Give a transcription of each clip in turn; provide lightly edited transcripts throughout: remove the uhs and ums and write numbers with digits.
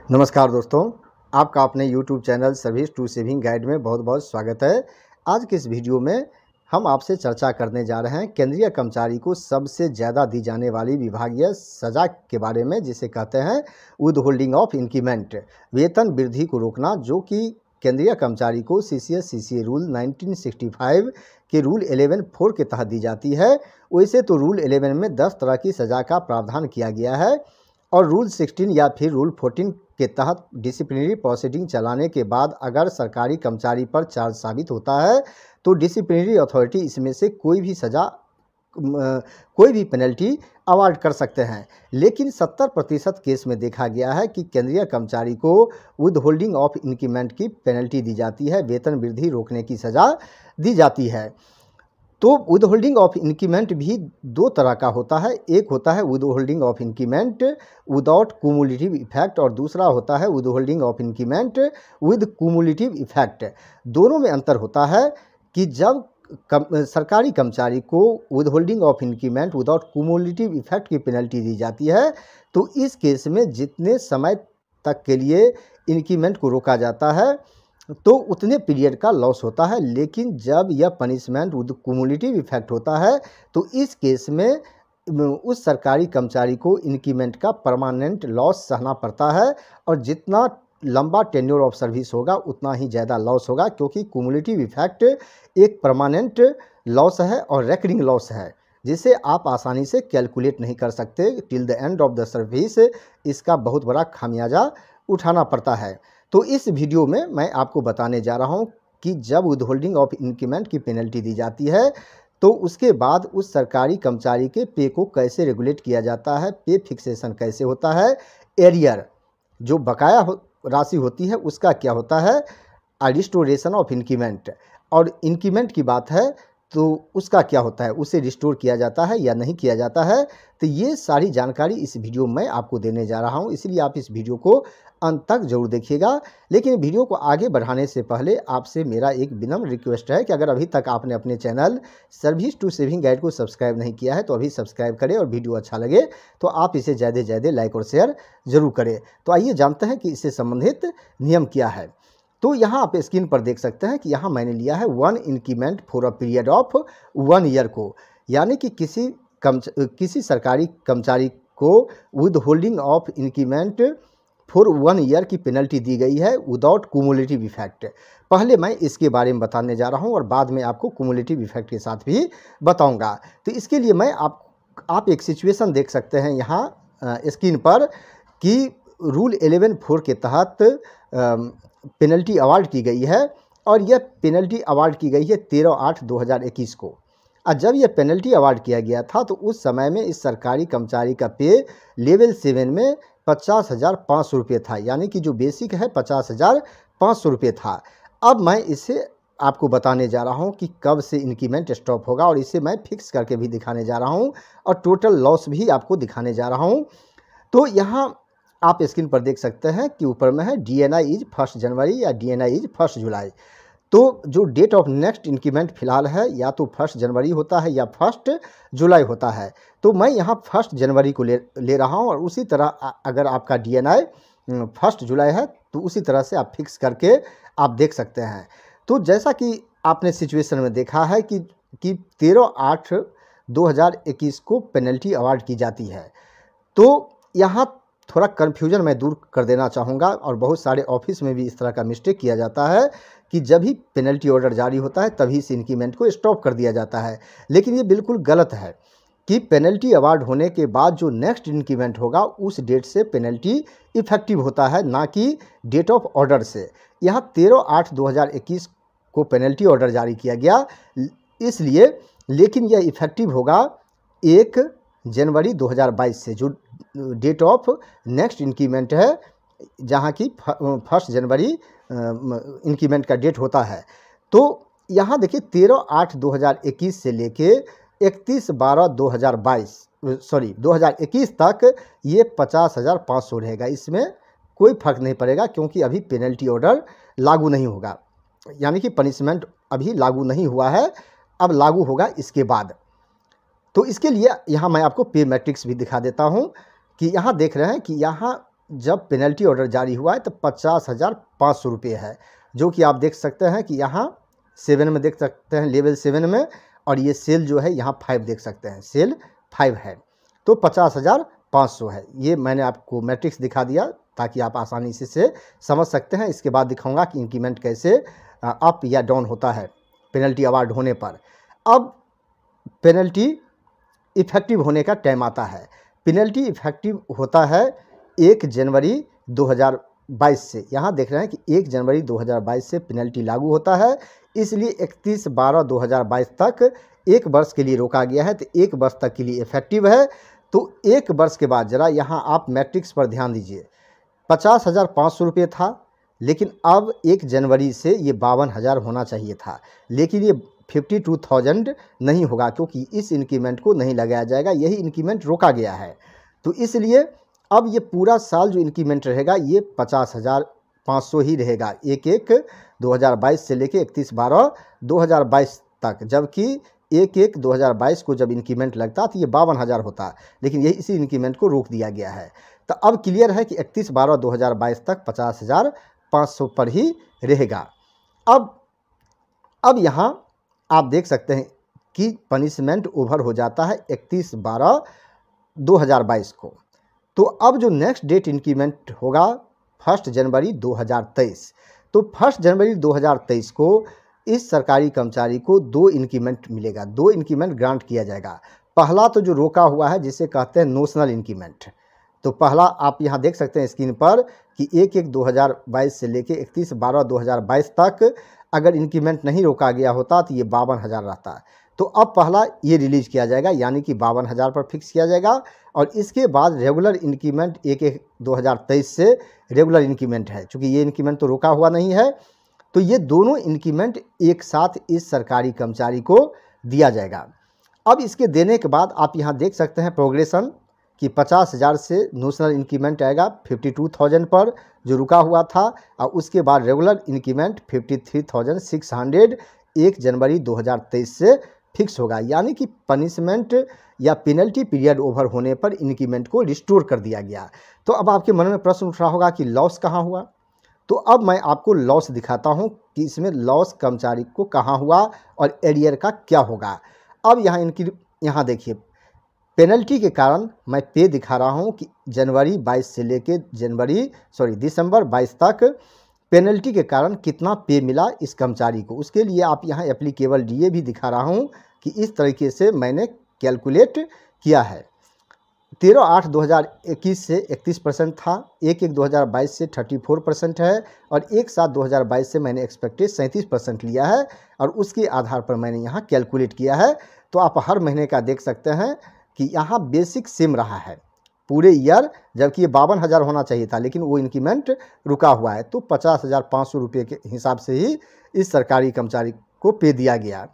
नमस्कार दोस्तों, आपका अपने YouTube channel service to saving guide में बहुत बहुत स्वागत है। आज के इस वीडियो में हम आपसे चर्चा करने जा रहे हैं केंद्रीय कर्मचारी को सबसे ज़्यादा दी जाने वाली विभागीय सजा के बारे में, जिसे कहते हैं विदहोल्डिंग ऑफ इंक्रीमेंट, वेतन वृद्धि को रोकना, जो कि केंद्रीय कर्मचारी को CCS CCA रूल 1965 के रूल 11(4) के तहत दी जाती है। वैसे तो रूल 11 में 10 तरह की सज़ा का प्रावधान किया गया है और रूल 16 या फिर रूल 14 के तहत डिसिप्लिनरी प्रोसीडिंग चलाने के बाद अगर सरकारी कर्मचारी पर चार्ज साबित होता है तो डिसिप्लिनरी अथॉरिटी इसमें से कोई भी सज़ा कोई भी पेनल्टी अवार्ड कर सकते हैं। लेकिन 70% केस में देखा गया है कि केंद्रीय कर्मचारी को विदहोल्डिंग ऑफ इंक्रीमेंट की पेनल्टी दी जाती है, वेतन वृद्धि रोकने की सज़ा दी जाती है। तो विदहोल्डिंग ऑफ इंक्रीमेंट भी दो तरह का होता है। एक होता है withholding of increment without cumulative effect और दूसरा होता है withholding of increment with cumulative effect. दोनों में अंतर होता है कि जब सरकारी कर्मचारी को withholding of increment without cumulative effect की पेनल्टी दी जाती है तो इस केस में जितने समय तक के लिए इंक्रीमेंट को रोका जाता है तो उतने पीरियड का लॉस होता है। लेकिन जब यह पनिशमेंट विद कुमुलेटिव इफेक्ट होता है तो इस केस में उस सरकारी कर्मचारी को इंक्रीमेंट का परमानेंट लॉस सहना पड़ता है और जितना लंबा टेन्योर ऑफ सर्विस होगा उतना ही ज़्यादा लॉस होगा, क्योंकि कुमुलेटिव इफेक्ट एक परमानेंट लॉस है और रेकरिंग लॉस है जिसे आप आसानी से कैलकुलेट नहीं कर सकते। Till the end of the service इसका बहुत बड़ा खामियाजा उठाना पड़ता है। तो इस वीडियो में मैं आपको बताने जा रहा हूं कि जब विदहोल्डिंग ऑफ इंक्रीमेंट की पेनल्टी दी जाती है तो उसके बाद उस सरकारी कर्मचारी के पे को कैसे रेगुलेट किया जाता है, पे फिक्सेशन कैसे होता है, एरियर जो बकाया राशि होती है उसका क्या होता है, रिस्टोरेशन ऑफ इंक्रीमेंट, और इंक्रीमेंट की बात है तो उसका क्या होता है, उसे रिस्टोर किया जाता है या नहीं किया जाता है। तो ये सारी जानकारी इस वीडियो में आपको देने जा रहा हूँ, इसलिए आप इस वीडियो को अंत तक जरूर देखिएगा। लेकिन वीडियो को आगे बढ़ाने से पहले आपसे मेरा एक विनम्र रिक्वेस्ट है कि अगर अभी तक आपने अपने channel service to saving guide को सब्सक्राइब नहीं किया है तो अभी सब्सक्राइब करें और वीडियो अच्छा लगे तो आप इसे ज़्यादा से ज़्यादा लाइक और शेयर जरूर करें। तो आइए जानते हैं कि इससे संबंधित नियम क्या है। तो यहाँ आप स्क्रीन पर देख सकते हैं कि यहाँ मैंने लिया है 1 increment for a period of 1 year को, यानी कि किसी सरकारी कर्मचारी को withholding of increment for 1 year की पेनल्टी दी गई है विदाउट कुमुलेटिव इफेक्ट। पहले मैं इसके बारे में बताने जा रहा हूँ और बाद में आपको कुमुलेटिव इफेक्ट के साथ भी बताऊँगा। तो इसके लिए मैं आप एक सिचुएशन देख सकते हैं यहाँ स्क्रीन पर कि रूल 11(4) के तहत पेनल्टी अवार्ड की गई है और यह पेनल्टी अवार्ड की गई है 13/8/2021 को। और जब यह पेनल्टी अवार्ड किया गया था तो उस समय में इस सरकारी कर्मचारी का पे लेवल 7 में 50,500 रुपये था, यानी कि जो बेसिक है 50,500 रुपये था। अब मैं इसे आपको बताने जा रहा हूं कि कब से इंक्रीमेंट स्टॉप होगा और इसे मैं फिक्स करके भी दिखाने जा रहा हूं और टोटल लॉस भी आपको दिखाने जा रहा हूं। तो यहाँ आप स्क्रीन पर देख सकते हैं कि ऊपर में है DNI इज 1 जनवरी या DNI इज 1 जुलाई। तो जो डेट ऑफ नेक्स्ट इंक्रीमेंट फिलहाल है या तो 1 जनवरी होता है या 1 जुलाई होता है। तो मैं यहाँ 1 जनवरी को ले रहा हूँ और उसी तरह अगर आपका DNI 1 जुलाई है तो उसी तरह से आप फिक्स करके आप देख सकते हैं। तो जैसा कि आपने सिचुएशन में देखा है कि 13/8/2021 को पेनल्टी अवार्ड की जाती है। तो यहाँ थोड़ा कन्फ्यूजन मैं दूर कर देना चाहूँगा और बहुत सारे ऑफिस में भी इस तरह का मिस्टेक किया जाता है कि जब भी पेनल्टी ऑर्डर जारी होता है तभी से इंक्रीमेंट को स्टॉप कर दिया जाता है। लेकिन ये बिल्कुल गलत है कि पेनल्टी अवार्ड होने के बाद जो नेक्स्ट इंक्रीमेंट होगा उस डेट से पेनल्टी इफेक्टिव होता है, ना कि डेट ऑफ ऑर्डर से। यहाँ 13/8/2021 को पेनल्टी ऑर्डर जारी किया गया इसलिए, लेकिन यह इफेक्टिव होगा 1 जनवरी 2022 से, जो डेट ऑफ नेक्स्ट इंक्रीमेंट है, जहाँ की 1 जनवरी इंक्रीमेंट का डेट होता है। तो यहाँ देखिए 13/8/2021 से लेके 2021 तक ये 50,500 रहेगा। इसमें कोई फर्क नहीं पड़ेगा क्योंकि अभी पेनल्टी ऑर्डर लागू नहीं होगा, यानी कि पनिशमेंट अभी लागू नहीं हुआ है, अब लागू होगा इसके बाद। तो इसके लिए यहाँ मैं आपको पे मैट्रिक्स भी दिखा देता हूँ कि यहाँ देख रहे हैं कि यहाँ जब पेनल्टी ऑर्डर जारी हुआ है तो 50,500 रुपये है, जो कि आप देख सकते हैं कि यहाँ 7 में देख सकते हैं, लेवल 7 में, और ये सेल जो है यहाँ 5 देख सकते हैं, सेल 5 है, तो 50,500 है। ये मैंने आपको मैट्रिक्स दिखा दिया ताकि आप आसानी से समझ सकते हैं। इसके बाद दिखाऊंगा कि इंक्रीमेंट कैसे अप या डाउन होता है पेनल्टी अवार्ड होने पर। अब पेनल्टी इफेक्टिव होने का टाइम आता है। पेनल्टी इफेक्टिव होता है 1 जनवरी 2022 से। यहाँ देख रहे हैं कि 1 जनवरी 2022 से पेनल्टी लागू होता है, इसलिए 31/12/2022 तक 1 वर्ष के लिए रोका गया है, तो 1 वर्ष तक के लिए इफेक्टिव है। तो 1 वर्ष के बाद ज़रा यहाँ आप मैट्रिक्स पर ध्यान दीजिए, 50,500 रुपये था, लेकिन अब 1 जनवरी से ये 52,000 होना चाहिए था, लेकिन ये 52,000 नहीं होगा क्योंकि इस इंक्रीमेंट को नहीं लगाया जाएगा, यही इंक्रीमेंट रोका गया है। तो इसलिए अब ये पूरा साल जो इंक्रीमेंट रहेगा ये 50,500 ही रहेगा, 1/1/2022 से लेके 31/12/2022 तक, जबकि 1/1/2022 को जब इंक्रीमेंट लगता तो ये 52,000 होता, लेकिन यही इसी इंक्रीमेंट को रोक दिया गया है। तो अब क्लियर है कि 31/12/2022 तक 50,500 पर ही रहेगा। अब यहाँ आप देख सकते हैं कि पनिशमेंट ओवर हो जाता है 31/12/2022 को। तो अब जो नेक्स्ट डेट इंक्रीमेंट होगा 1 जनवरी 2023। तो 1 जनवरी 2023 को इस सरकारी कर्मचारी को 2 इंक्रीमेंट मिलेगा, 2 इंक्रीमेंट ग्रांट किया जाएगा। पहला तो जो रोका हुआ है जिसे कहते हैं नोशनल इंक्रीमेंट, तो पहला आप यहाँ देख सकते हैं स्क्रीन पर कि 1/1/2022 से लेके 31/12/2022 तक अगर इंक्रीमेंट नहीं रोका गया होता तो ये 52,000 रहता। तो अब पहला ये रिलीज किया जाएगा, यानी कि 52,000 पर फिक्स किया जाएगा, और इसके बाद रेगुलर इंक्रीमेंट 1/1/2023 से रेगुलर इंक्रीमेंट है, क्योंकि ये इंक्रीमेंट तो रोका हुआ नहीं है। तो ये दोनों इंक्रीमेंट एक साथ इस सरकारी कर्मचारी को दिया जाएगा। अब इसके देने के बाद आप यहाँ देख सकते हैं प्रोग्रेशन कि 50,000 से नोशनल इंक्रीमेंट आएगा 52,000 पर जो रुका हुआ था, और उसके बाद रेगुलर इंक्रीमेंट 53,600 1 जनवरी 2023 से फिक्स होगा, यानी कि पनिशमेंट या पेनल्टी पीरियड ओवर होने पर इंक्रीमेंट को रिस्टोर कर दिया गया। तो अब आपके मन में प्रश्न उठ रहा होगा कि लॉस कहाँ हुआ, तो अब मैं आपको लॉस दिखाता हूँ कि इसमें लॉस कर्मचारी को कहाँ हुआ और एरियर का क्या होगा। अब यहाँ देखिए पेनल्टी के कारण मैं पे दिखा रहा हूँ कि जनवरी 22 से लेके दिसंबर 22 तक पेनल्टी के कारण कितना पे मिला इस कर्मचारी को। उसके लिए आप यहाँ एप्लीकेबल डीए भी दिखा रहा हूँ कि इस तरीके से मैंने कैलकुलेट किया है। 13/8/2021 से 31% था, 1/1/2022 से 34% है, और 1/7/2022 से मैंने एक्सपेक्टेड 37% लिया है, और उसके आधार पर मैंने यहाँ कैलकुलेट किया है। तो आप हर महीने का देख सकते हैं कि यहाँ बेसिक सेम रहा है पूरे ईयर, जबकि ये 52,000 होना चाहिए था, लेकिन वो इंक्रीमेंट रुका हुआ है। तो 50,500 रुपये के हिसाब से ही इस सरकारी कर्मचारी को पे दिया गया।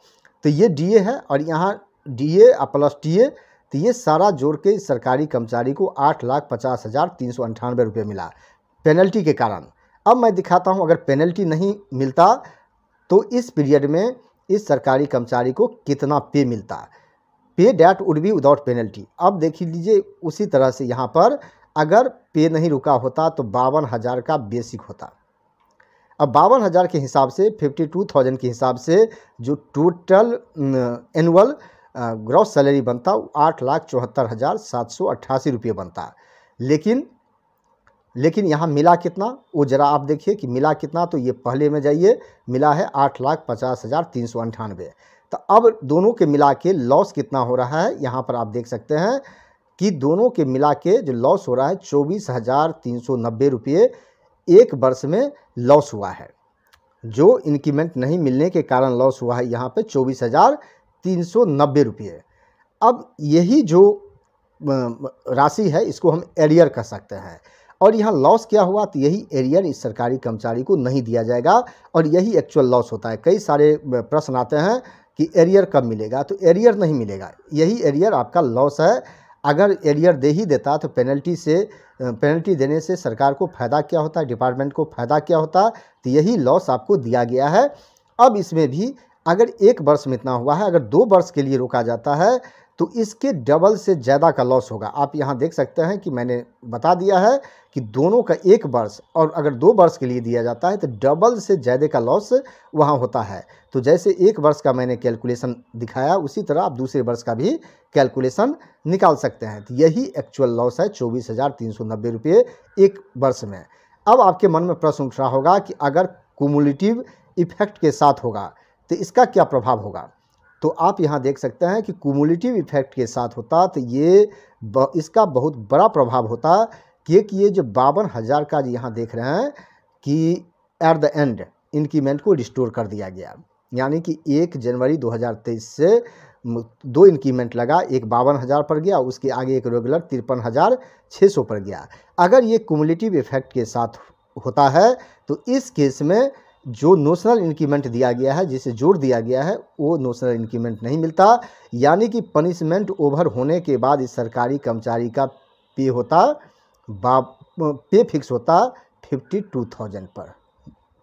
तो ये डीए है, और यहाँ डीए प्लस टीए, तो ये सारा जोड़ के इस सरकारी कर्मचारी को 8,50,398 रुपये मिला पेनल्टी के कारण। अब मैं दिखाता हूँ अगर पेनल्टी नहीं मिलता तो इस पीरियड में इस सरकारी कर्मचारी को कितना पे मिलता। पे that would be without penalty. अब देख लीजिए उसी तरह से यहाँ पर अगर पे नहीं रुका होता तो 52,000 का बेसिक होता। अब 52,000 के हिसाब से 52,000 के हिसाब से जो टोटल एनुअल ग्रॉस सैलरी बनता 8,74,788 रुपये बनता। लेकिन यहाँ मिला कितना वो ज़रा आप देखिए कि मिला कितना। तो ये पहले में जाइए, मिला है 8,50,398। तो अब दोनों के मिला के लॉस कितना हो रहा है यहाँ पर आप देख सकते हैं कि दोनों के मिला के जो लॉस हो रहा है 24,390 रुपये एक वर्ष में लॉस हुआ है। जो इंक्रीमेंट नहीं मिलने के कारण लॉस हुआ है यहाँ पे 24,390 रुपये। अब यही जो राशि है इसको हम एरियर कह सकते हैं, और यहाँ लॉस क्या हुआ तो यही एरियर इस सरकारी कर्मचारी को नहीं दिया जाएगा, और यही एक्चुअल लॉस होता है। कई सारे प्रश्न आते हैं कि एरियर कब मिलेगा, तो एरियर नहीं मिलेगा, यही एरियर आपका लॉस है। अगर एरियर दे ही देता तो पेनल्टी देने से सरकार को फ़ायदा क्या होता है, डिपार्टमेंट को फ़ायदा क्या होता, तो यही लॉस आपको दिया गया है। अब इसमें भी अगर 1 वर्ष में इतना हुआ है, अगर 2 वर्ष के लिए रोका जाता है तो इसके डबल से ज़्यादा का लॉस होगा। आप यहाँ देख सकते हैं कि मैंने बता दिया है कि दोनों का 1 वर्ष और अगर 2 वर्ष के लिए दिया जाता है तो डबल से ज़्यादा का लॉस वहाँ होता है। तो जैसे 1 वर्ष का मैंने कैलकुलेशन दिखाया, उसी तरह आप दूसरे वर्ष का भी कैलकुलेशन निकाल सकते हैं। तो यही एक्चुअल लॉस है 24,390 रुपये 1 वर्ष में। अब आपके मन में प्रश्न उठ रहा होगा कि अगर कुमुलेटिव इफेक्ट के साथ होगा तो इसका क्या प्रभाव होगा। तो आप यहाँ देख सकते हैं कि कुमुलेटिव इफेक्ट के साथ होता तो इसका बहुत बड़ा प्रभाव होता कि ये जो 52,000 का यहाँ देख रहे हैं कि एट द एंड इंक्रीमेंट को रिस्टोर कर दिया गया, यानी कि 1 जनवरी 2023 से 2 इंक्रीमेंट लगा, एक 52,000 पर गया, उसके आगे एक रेगुलर 53,600 पर गया। अगर ये कुमुलेटिव इफेक्ट के साथ होता है तो इस केस में जो नोशनल इंक्रीमेंट दिया गया है, जिसे जोड़ दिया गया है, वो नोशनल इंक्रीमेंट नहीं मिलता, यानी कि पनिशमेंट ओवर होने के बाद इस सरकारी कर्मचारी का पे होता पे फिक्स होता 52,000 पर,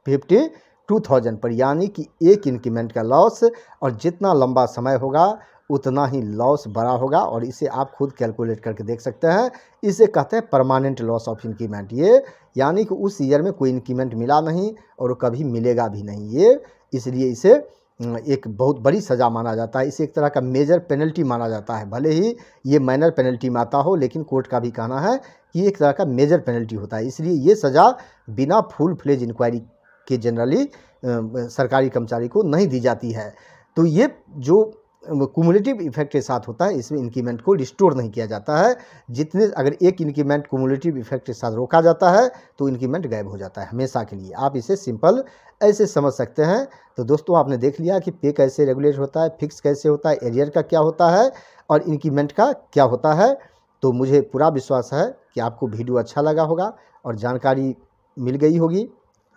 52,000 पर, यानी कि 1 इंक्रीमेंट का लॉस, और जितना लंबा समय होगा उतना ही लॉस बड़ा होगा। और इसे आप खुद कैलकुलेट करके देख सकते हैं। इसे कहते हैं परमानेंट लॉस ऑफ इंक्रीमेंट। ये यानी कि उस ईयर में कोई इंक्रीमेंट मिला नहीं और कभी मिलेगा भी नहीं, ये इसलिए इसे एक बहुत बड़ी सज़ा माना जाता है। इसे एक तरह का मेजर पेनल्टी माना जाता है। भले ही ये माइनर पेनल्टी में आता हो, लेकिन कोर्ट का भी कहना है कि एक तरह का मेजर पेनल्टी होता है। इसलिए ये सज़ा बिना फुल फ्लेज इंक्वायरी के जनरली सरकारी कर्मचारी को नहीं दी जाती है। तो ये जो कुमुलेटिव इफेक्ट के साथ होता है, इसमें इंक्रीमेंट को रिस्टोर नहीं किया जाता है। जितने अगर 1 इंक्रीमेंट कुमुलेटिव इफेक्ट के साथ रोका जाता है तो इंक्रीमेंट गायब हो जाता है हमेशा के लिए। आप इसे सिंपल ऐसे समझ सकते हैं। तो दोस्तों, आपने देख लिया कि पे कैसे रेगुलेट होता है, फिक्स कैसे होता है, एरियर का क्या होता है और इंक्रीमेंट का क्या होता है। तो मुझे पूरा विश्वास है कि आपको वीडियो अच्छा लगा होगा और जानकारी मिल गई होगी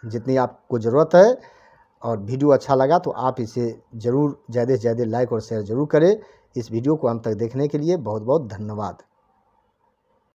जितनी आपको ज़रूरत है। और वीडियो अच्छा लगा तो आप इसे ज़रूर ज़्यादा से ज़्यादा लाइक और शेयर ज़रूर करें। इस वीडियो को अंत तक देखने के लिए बहुत बहुत धन्यवाद।